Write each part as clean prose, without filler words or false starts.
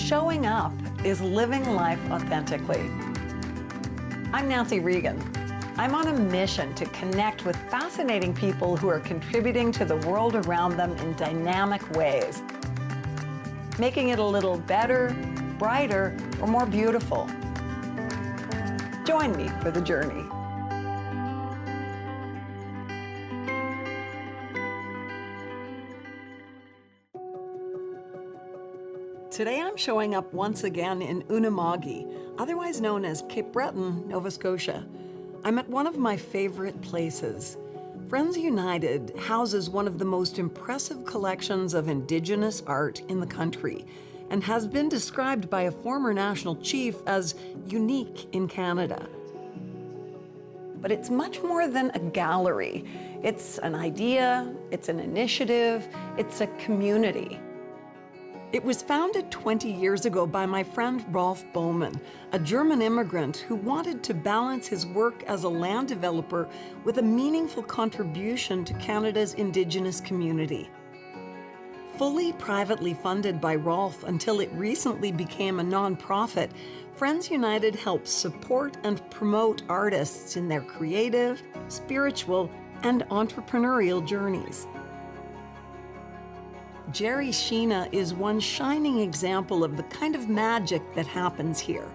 Showing up is living life authentically. I'm Nancy Regan. I'm on a mission to connect with fascinating people who are contributing to the world around them in dynamic ways, making it a little better, brighter, or more beautiful. Join me for the journey. Today I'm showing up once again in Unama'ki, otherwise known as Cape Breton, Nova Scotia. I'm at one of my favorite places. Friends United houses one of the most impressive collections of Indigenous art in the country and has been described by a former national chief as unique in Canada. But it's much more than a gallery. It's an idea, it's an initiative, it's a community. It was founded 20 years ago by my friend Rolf Bouman, a German immigrant who wanted to balance his work as a land developer with a meaningful contribution to Canada's Indigenous community. Fully privately funded by Rolf until it recently became a nonprofit, Friends United helps support and promote artists in their creative, spiritual, and entrepreneurial journeys. Jerry Sheena is one shining example of the kind of magic that happens here.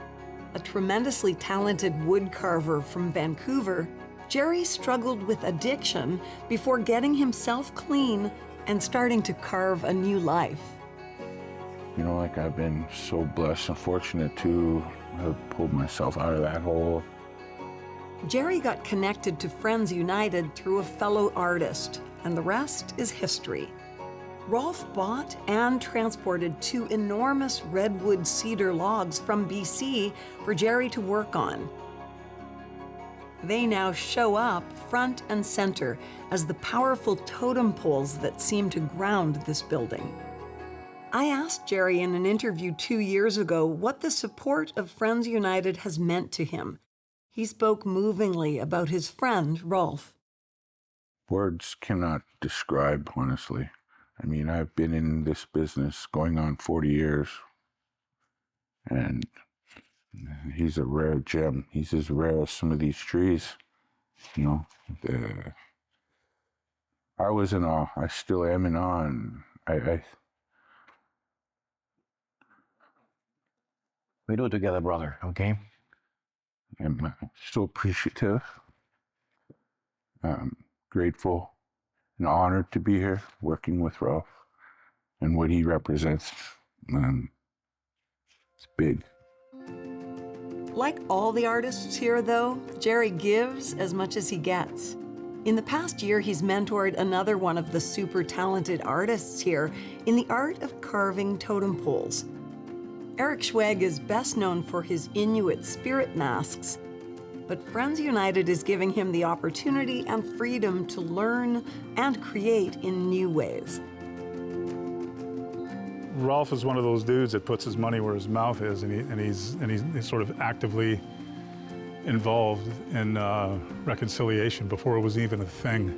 A tremendously talented wood carver from Vancouver, Jerry struggled with addiction before getting himself clean and starting to carve a new life. You know, like I've been so blessed and fortunate to have pulled myself out of that hole. Jerry got connected to Friends United through a fellow artist, and the rest is history. Rolf bought and transported 2 enormous redwood cedar logs from BC for Jerry to work on. They now show up front and center as the powerful totem poles that seem to ground this building. I asked Jerry in an interview 2 years ago what the support of Friends United has meant to him. He spoke movingly about his friend, Rolf. Words cannot describe, honestly. I mean, I've been in this business going on 40 years, and he's a rare gem. He's as rare as some of these trees, you know. I was in awe. I still am in awe, and We do it together, brother, okay? I'm so appreciative, grateful, and honored to be here working with Rolf and what he represents. It's big. Like all the artists here, though, Jerry gives as much as he gets. In the past year, he's mentored another one of the super talented artists here in the art of carving totem poles. Eric Schweig is best known for his Inuit spirit masks, but Friends United is giving him the opportunity and freedom to learn and create in new ways. Rolf is one of those dudes that puts his money where his mouth is, and he's sort of actively involved in reconciliation before it was even a thing.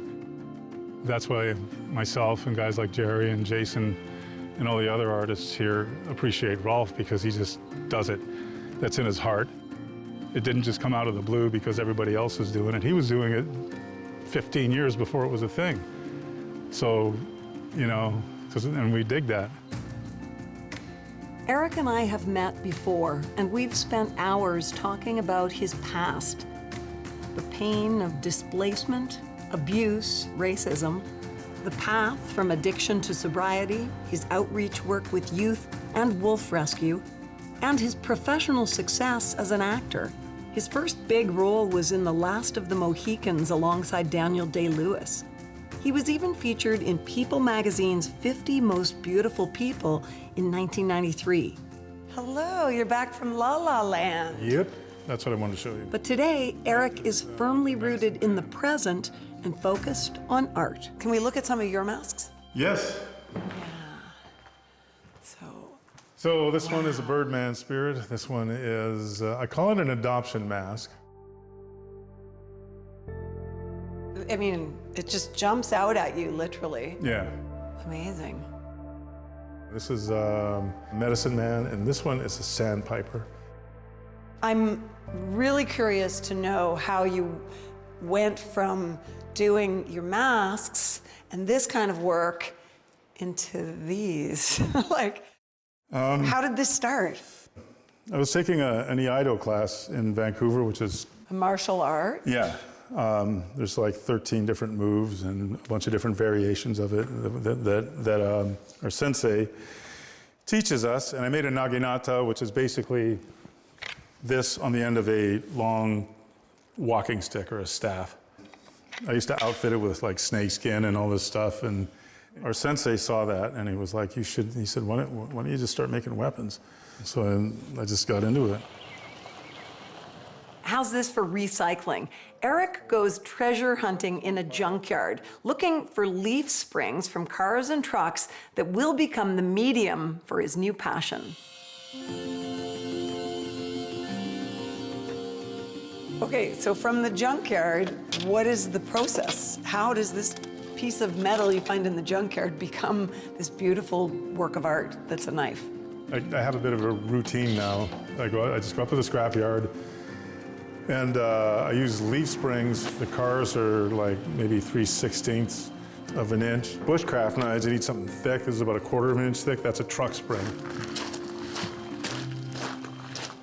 That's why myself and guys like Jerry and Jason and all the other artists here appreciate Rolf, because he just does it. That's in his heart. It didn't just come out of the blue because everybody else was doing it. He was doing it 15 years before it was a thing. So, you know, and we dig that. Eric and I have met before, and we've spent hours talking about his past. The pain of displacement, abuse, racism, the path from addiction to sobriety, his outreach work with youth and wolf rescue, and his professional success as an actor. His first big role was in The Last of the Mohicans alongside Daniel Day-Lewis. He was even featured in People magazine's 50 Most Beautiful People in 1993. Hello, you're back from La La Land. Yep, that's what I wanted to show you. But today, Eric is firmly rooted in the present and focused on art. Can we look at some of your masks? Yes. Yeah. So this one is a Birdman spirit. This one is, I call it an adoption mask. I mean, it just jumps out at you, literally. Yeah. Amazing. This is a medicine man, and this one is a sandpiper. I'm really curious to know how you went from doing your masks and this kind of work into these. How did this start? I was taking an Iaido class in Vancouver, which is... A martial art? Yeah. There's like 13 different moves and a bunch of different variations of it that our sensei teaches us. And I made a naginata, which is basically this on the end of a long walking stick or a staff. I used to outfit it with like snake skin and all this stuff. And our sensei saw that and he was like, he said, why don't you just start making weapons? So I just got into it. How's this for recycling? Eric goes treasure hunting in a junkyard, looking for leaf springs from cars and trucks that will become the medium for his new passion. Okay, so from the junkyard, what is the process? How does this piece of metal you find in the junkyard become this beautiful work of art that's a knife? I have a bit of a routine now. I just go up to the scrapyard, and I use leaf springs. The cars are like maybe 3/16 of an inch. Bushcraft knives, I need something thick. This is about 1/4 of an inch thick. That's a truck spring.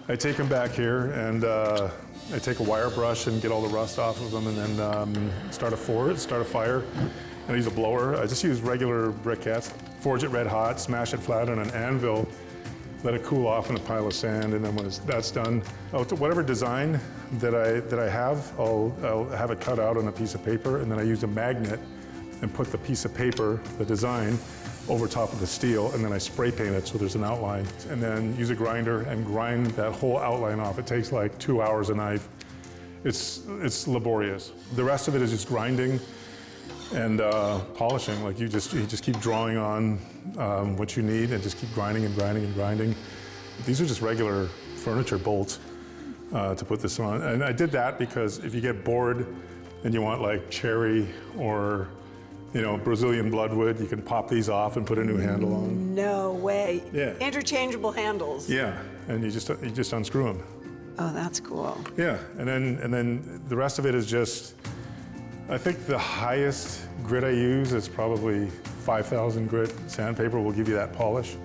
I take them back here, and I take a wire brush and get all the rust off of them, and then start a fire. And I use a blower. I just use regular briquettes. Forge it red hot, smash it flat on an anvil, let it cool off in a pile of sand, and then when that's done, whatever design that I have, I'll have it cut out on a piece of paper, and then I use a magnet and put the piece of paper, the design, over top of the steel, and then I spray paint it so there's an outline. And then use a grinder and grind that whole outline off. It takes like 2 hours a knife. It's laborious. The rest of it is just grinding and polishing. Like you just keep drawing on what you need and just keep grinding and grinding and grinding. These are just regular furniture bolts to put this on. And I did that because if you get bored and you want like cherry or Brazilian bloodwood, you can pop these off and put a new handle on. No way. Yeah. Interchangeable handles. Yeah, and you just unscrew them. Oh, that's cool. Yeah, and then the rest of it is just, I think the highest grit I use is probably 5,000 grit sandpaper will give you that polish.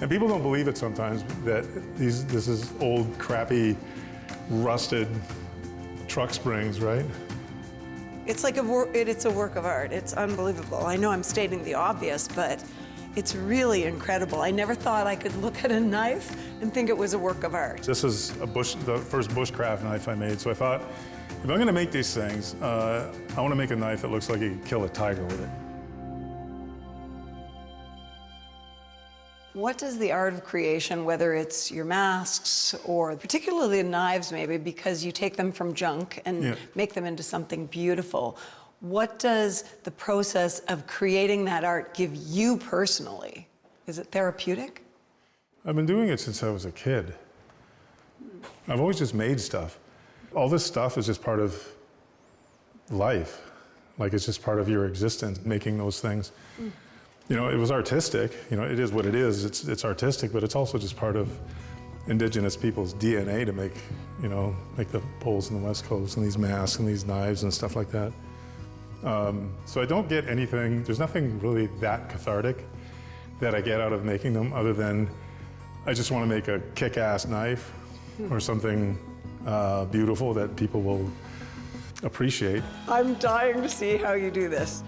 And people don't believe it sometimes that this is old, crappy, rusted truck springs, right? It's like it's a work of art. It's unbelievable. I know I'm stating the obvious, but it's really incredible. I never thought I could look at a knife and think it was a work of art. This is the first bushcraft knife I made, so I thought, if I'm gonna make these things, I wanna make a knife that looks like you could kill a tiger with it. What does the art of creation, whether it's your masks or particularly the knives maybe, because you take them from junk and make them into something beautiful, what does the process of creating that art give you personally? Is it therapeutic? I've been doing it since I was a kid. I've always just made stuff. All this stuff is just part of life. Like it's just part of your existence, making those things. It was artistic. It is what it is. It's artistic, but it's also just part of Indigenous people's DNA to make the poles in the West Coast and these masks and these knives and stuff like that. So I don't get anything, there's nothing really that cathartic that I get out of making them other than I just want to make a kick-ass knife or something beautiful that people will appreciate. I'm dying to see how you do this.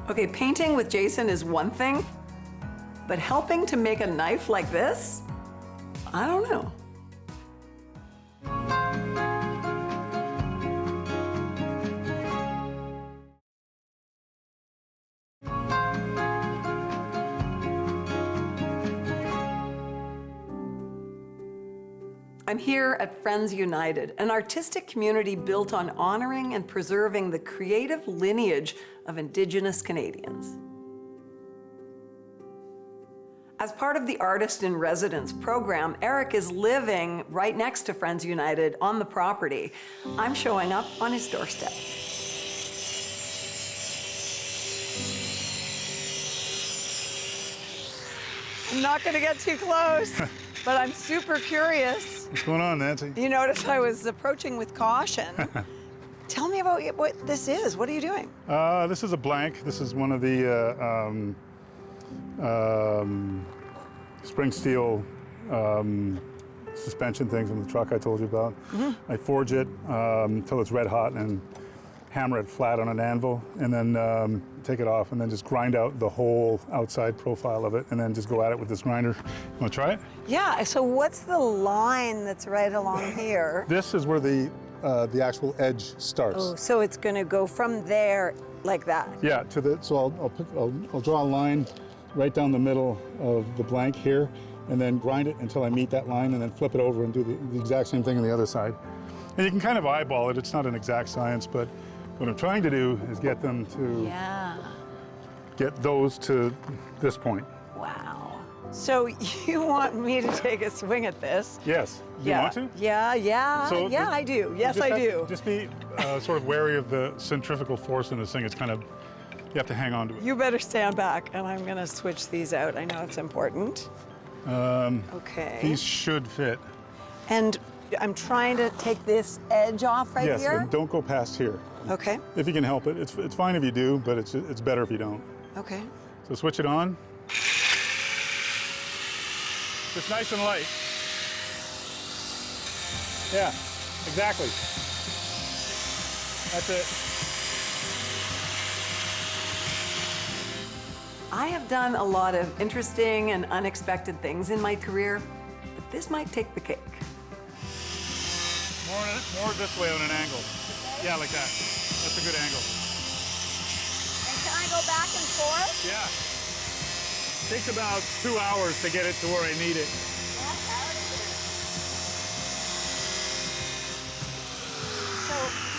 Okay, painting with Jason is one thing, but helping to make a knife like this? I don't know. I'm here at Friends United, an artistic community built on honoring and preserving the creative lineage of Indigenous Canadians. As part of the Artist in Residence program, Eric is living right next to Friends United on the property. I'm showing up on his doorstep. I'm not going to get too close, but I'm super curious. What's going on, Nancy? You notice I was approaching with caution. Tell me about what this is. What are you doing? This is a blank. This is one of the spring steel suspension things in the truck I told you about. I forge it until it's red hot and hammer it flat on an anvil, and then take it off and then just grind out the whole outside profile of it, and then just go at it with this grinder. You want to try it? Yeah, so what's the line that's right along here? This is where the actual edge starts. Oh, so it's going to go from there like that. Yeah, so I'll draw a line right down the middle of the blank here, and then grind it until I meet that line, and then flip it over and do the exact same thing on the other side. And you can kind of eyeball it. It's not an exact science, but what I'm trying to do is get them to get those to this point. Wow. So you want me to take a swing at this? Yes. Do you want to? Yeah, So yeah, I do. Yes, I do. Just be sort of wary of the centrifugal force in this thing. It's kind of, you have to hang on to it. You better stand back, and I'm going to switch these out. I know it's important. Okay. These should fit. And I'm trying to take this edge off right Yes, here. and don't go past here. Okay. If you can help it. It's fine if you do, but it's better if you don't. Okay. So switch it on. It's nice and light. Yeah, exactly. That's it. I have done a lot of interesting and unexpected things in my career, but this might take the cake. More this way on an angle. Yeah, like that. That's a good angle. And can I go back and forth? Yeah. Takes about 2 hours to get it to where I need it.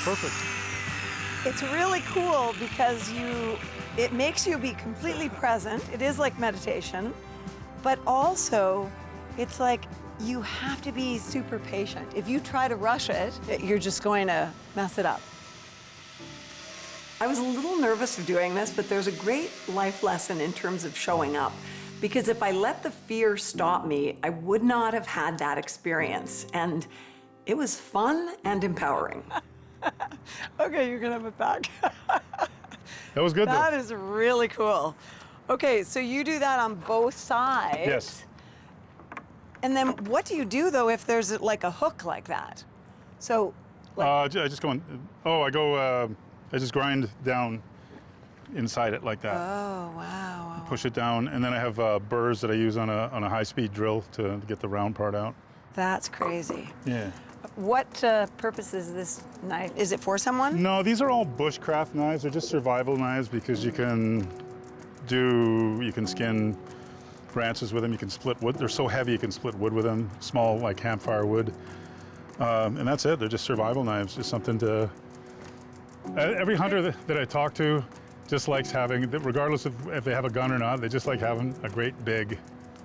Perfect. It's really cool because it makes you be completely present. It is like meditation, but also it's like you have to be super patient. If you try to rush it, you're just going to mess it up. I was a little nervous of doing this, but there's a great life lesson in terms of showing up. Because if I let the fear stop me, I would not have had that experience. And it was fun and empowering. Okay, you can have it back. That was good, That though. is really cool. Okay, so you do that on both sides. Yes. And then what do you do, though, if there's like a hook like that? So, I just go, I just grind down inside it like that. oh, wow. Push it down, and then I have burrs that I use on a high-speed drill to get the round part out. That's crazy. Yeah. What purpose is this knife? Is it for someone? No, these are all bushcraft knives. They're just survival knives because you can skin branches with them. You can split wood. They're so heavy you can split wood with them. Small, like campfire wood. And that's it. They're just survival knives. Just something to. Every hunter that I talk to just likes having, regardless of if they have a gun or not, they just like having a great big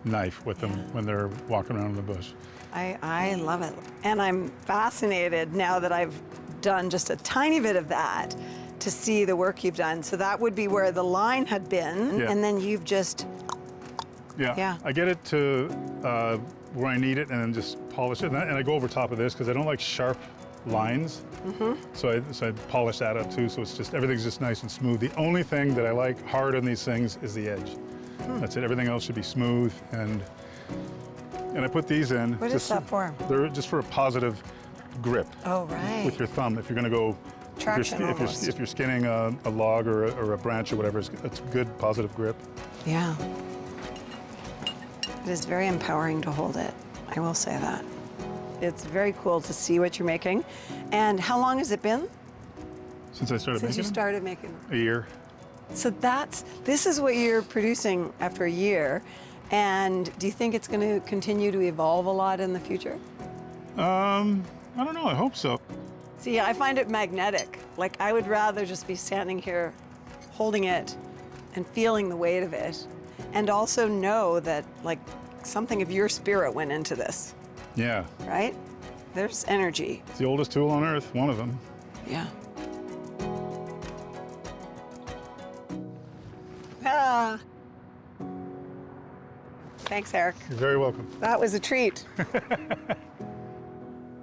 knife with them when they're walking around in the bush. I love it. And I'm fascinated now that I've done just a tiny bit of that to see the work you've done. So that would be where the line had been, Yeah. and then you've just, Yeah. I get it to where I need it and then just polish it. And I go over top of this because I don't like sharp lines. So I polish that up too, so it's just, everything's just nice and smooth. The only thing that I like hard on these things is the edge. That's it. Everything else should be smooth, and I put these in. What is that for? They're just for a positive grip Oh, right. with your thumb. If you're going to go, Traction almost. if you're skinning a log or a branch or whatever, it's a good positive grip. Yeah. It is very empowering to hold it. I will say that. It's very cool to see what you're making. And how long has it been Since I started since you making them? started making? A year. So this is what you're producing after a year. And do you think it's going to continue to evolve a lot in the future? I don't know. I hope so. See, I find it magnetic. Like, I would rather just be standing here holding it and feeling the weight of it, and also know that, like, something of your spirit went into this, Yeah. right? There's energy. It's the oldest tool on earth, one of them. Yeah. Ah. Thanks, Eric. You're very welcome. That was a treat.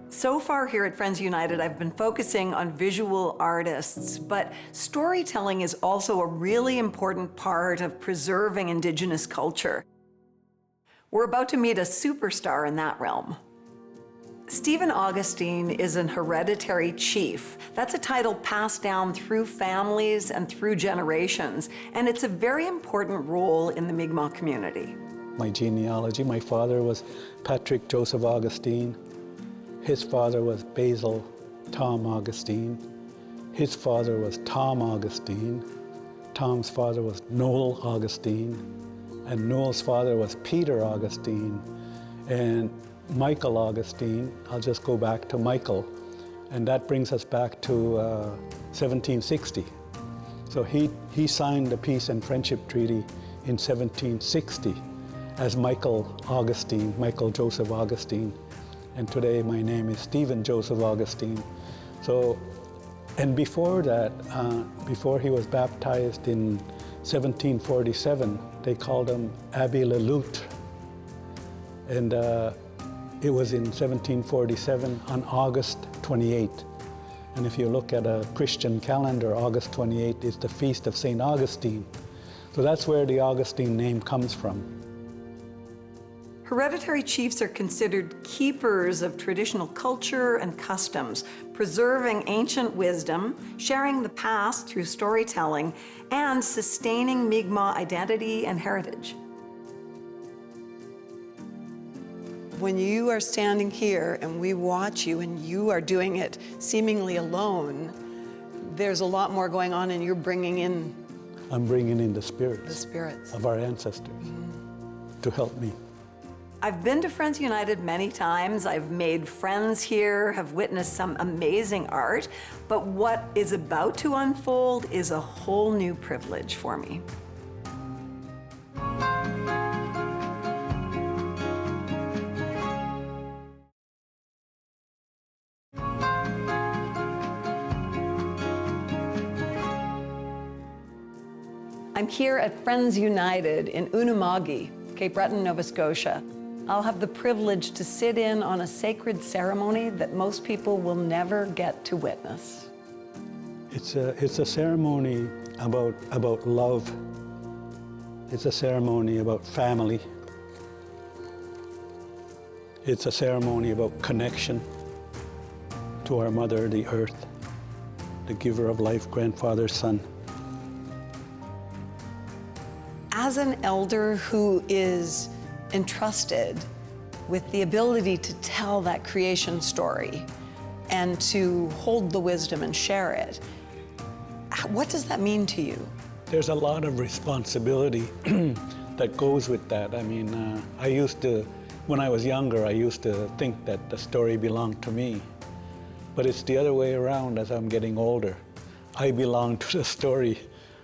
So far here at Friends United, I've been focusing on visual artists, but storytelling is also a really important part of preserving Indigenous culture. We're about to meet a superstar in that realm. Stephen Augustine is an hereditary chief. That's a title passed down through families and through generations, and it's a very important role in the Mi'kmaq community. My genealogy, my father was Patrick Joseph Augustine. His father was Basil Tom Augustine. His father was Tom Augustine. Tom's father was Noel Augustine. And Noel's father was Peter Augustine. And Michael Augustine, I'll just go back to Michael. And that brings us back to 1760. So he signed the Peace and Friendship Treaty in 1760 as Michael Augustine, Michael Joseph Augustine. And today my name is Stephen Joseph Augustine. So, and before that, before he was baptized in 1747, they called him Abbe Lelout. And it was in 1747 on August 28. And if you look at a Christian calendar, August 28 is the feast of St. Augustine. So that's where the Augustine name comes from. Hereditary chiefs are considered keepers of traditional culture and customs, preserving ancient wisdom, sharing the past through storytelling, and sustaining Mi'kmaq identity and heritage. When you are standing here and we watch you and you are doing it seemingly alone, there's a lot more going on and you're bringing in... I'm bringing in the spirits. The spirits. Of our ancestors to help me. I've been to Friends United many times. I've made friends here, have witnessed some amazing art, but what is about to unfold is a whole new privilege for me. I'm here at Friends United in Unama'ki, Cape Breton, Nova Scotia. I'll have the privilege to sit in on a sacred ceremony that most people will never get to witness. It's a ceremony about love. It's a ceremony about family. It's a ceremony about connection to our mother, the earth, the giver of life, grandfather, son. As an elder who is entrusted with the ability to tell that creation story and to hold the wisdom and share it, what does that mean to you? There's a lot of responsibility that goes with that. I mean, when I was younger, I used to think that the story belonged to me. But it's the other way around as I'm getting older. I belong to the story.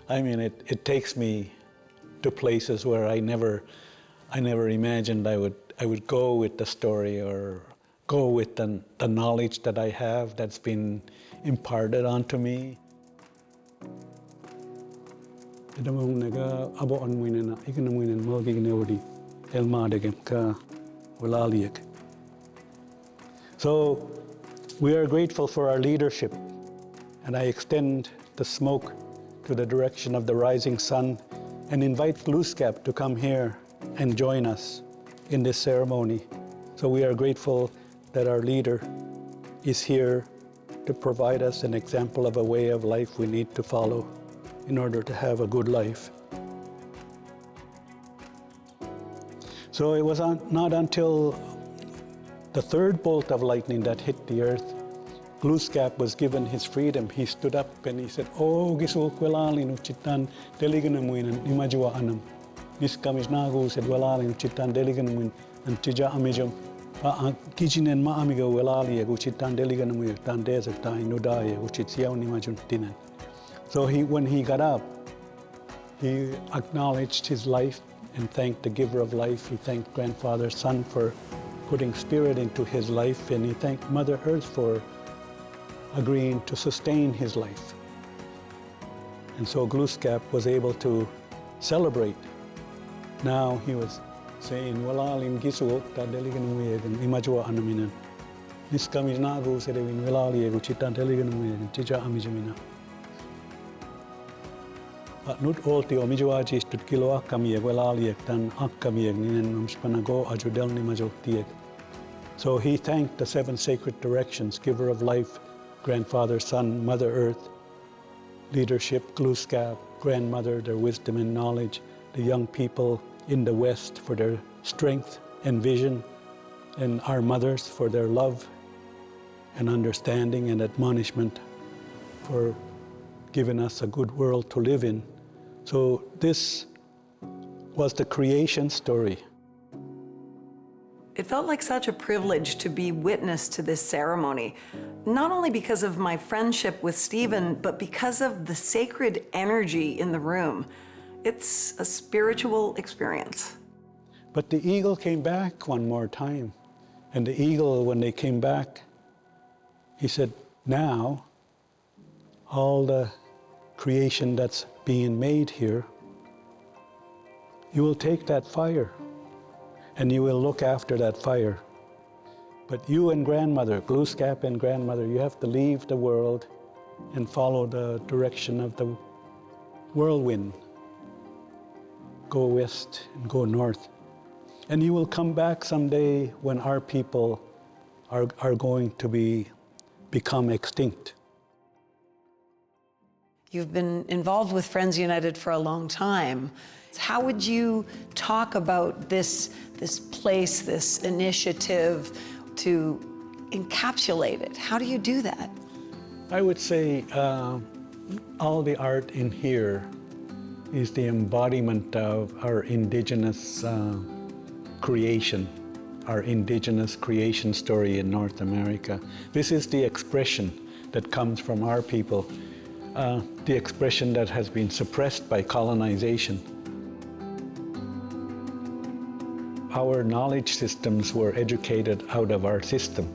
I mean, it takes me to places where I never imagined I would go with the story or go with the knowledge that I have that's been imparted onto me. So we are grateful for our leadership, and I extend the smoke to the direction of the rising sun and invite Glooskap to come here and join us in this ceremony. So we are grateful that our leader is here to provide us an example of a way of life we need to follow in order to have a good life. So it was not until the third bolt of lightning that hit the earth, Glooskap was given his freedom. He stood up and he said, "Oh, gisul kwelalin uchitan deliganamuin imajua anam. Niskamis nagu said welalin uchitan deliganamuin and tija amijum. Kijinen ma amigo welali uchitan deliganamuin tan desert ta inudaya uchitsiao nimajun tinan." So when he got up, he acknowledged his life and thanked the giver of life. He thanked grandfather, son for putting spirit into his life, and he thanked Mother Earth for agreeing to sustain his life. And so Glooskap was able to celebrate. Now he was saying, "Walalim gisu ta deligan wegan imajwa anaminan. Niskamina go sedewin welali ego chita deligan wegan chicha amijamina." But not all the omijwaji stood kilo akami welali tan akami nin umspanago ajudel ni majotiek. So he thanked the 7 sacred directions, giver of life, grandfather, son, mother earth, leadership, Gluskab, grandmother, their wisdom and knowledge, the young people in the West for their strength and vision, and our mothers for their love and understanding and admonishment, for giving us a good world to live in. So this was the creation story. It felt like such a privilege to be witness to this ceremony, not only because of my friendship with Stephen, but because of the sacred energy in the room. It's a spiritual experience. But the eagle came back one more time. And the eagle, when they came back, he said, "Now, all the creation that's being made here, you will take that fire and you will look after that fire. But you and grandmother, Gluskap and grandmother, you have to leave the world and follow the direction of the whirlwind. Go west and go north. And you will come back someday when our people are going to become extinct." You've been involved with Friends United for a long time. How would you talk about this place, this initiative, to encapsulate it? How do you do that? I would say all the art in here is the embodiment of our Indigenous creation, our Indigenous creation story in North America. This is the expression that comes from our people, the expression that has been suppressed by colonization. Our knowledge systems were educated out of our system.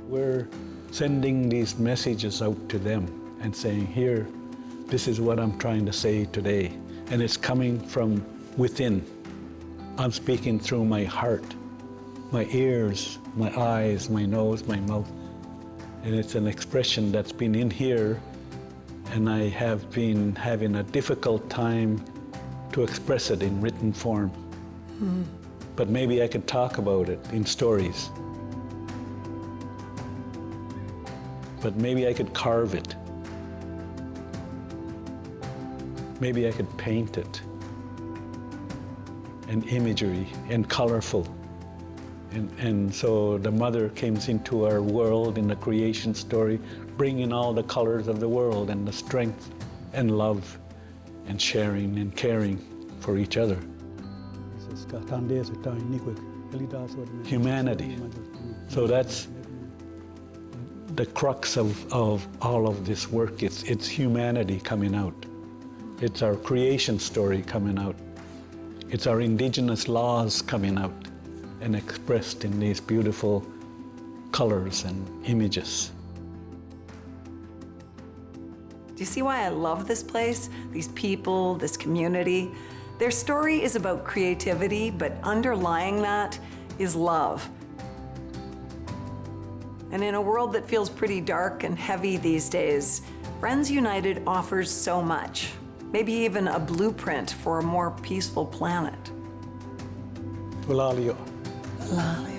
We're sending these messages out to them and saying, "Here, this is what I'm trying to say today." And it's coming from within. I'm speaking through my heart, my ears, my eyes, my nose, my mouth. And it's an expression that's been in here, and I have been having a difficult time to express it in written form. But maybe I could talk about it in stories. But maybe I could carve it. Maybe I could paint it. And imagery and colorful. And so the mother comes into our world in the creation story, bringing all the colors of the world and the strength and love and sharing and caring for each other. Humanity. So that's the crux of all of this work. It's humanity coming out. It's our creation story coming out. It's our Indigenous laws coming out and expressed in these beautiful colors and images. Do you see why I love this place, these people, this community? Their story is about creativity, but underlying that is love. And in a world that feels pretty dark and heavy these days, Friends United offers so much, maybe even a blueprint for a more peaceful planet. Ulalio. Ulalio.